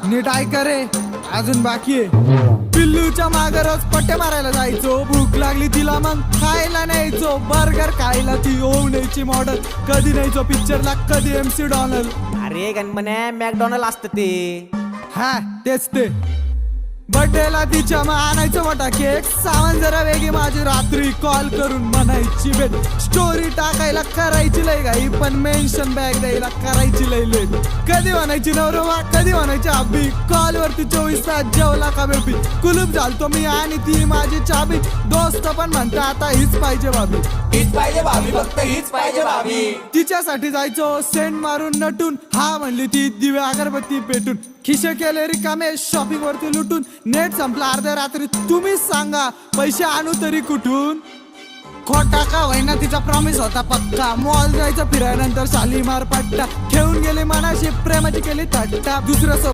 नीट ऐका रे, अजून बाकी आहे. पिल्लूच्या मागे रोज पट्टे मारायला जायचो. भूक लागली तिला मग खायला न्यायचो. बर्गर खायला ती होऊ न्यायची मॉडल. कधी न्यायचो पिक्चरला, कधी MC डॉनल. अरे गणपण्या मॅकडॉनल्ड असतं ते. हा तेच ते. बर्थडेला तिच्या मग आणायचं मोठा केक. सामान जरा वेगळी माझी. रात्री कॉल करून म्हणायची भेट. स्टोरी टाकायला करायची लय घाई, पण मेन्शन बॅग द्यायला करायची लय लेट. कधी म्हणायची नवरोबा, कधी म्हणायची अब्बी. कॉल वरती 24 तास जेवला का बेबी. कुलूप झालतो मी आणि ती माझी चाबी. दोस्त पण म्हणता आता हीच पाहिजे भाभी. हीच पाहिजे भाभी, फक्त हीच पाहिजे भाभी. तिच्यासाठी जायचो सेंट मारून नटून. हा म्हणली ती दिव्या अगरबत्ती पेटून. खिशे केले रिकामे शॉपिंग वरती लुटून. नेट संपला अर्ध्या रात्री, तुम्हीच सांगा पैसे आणू तरी कुठून. खोटा का होईना तिचा प्रॉमिस होता पक्का. मॉल जायचं फिरायनंतर शालीमार पट्टा. खेळून गेले मनाशी, प्रेमाची केली थट्टा. दुसरं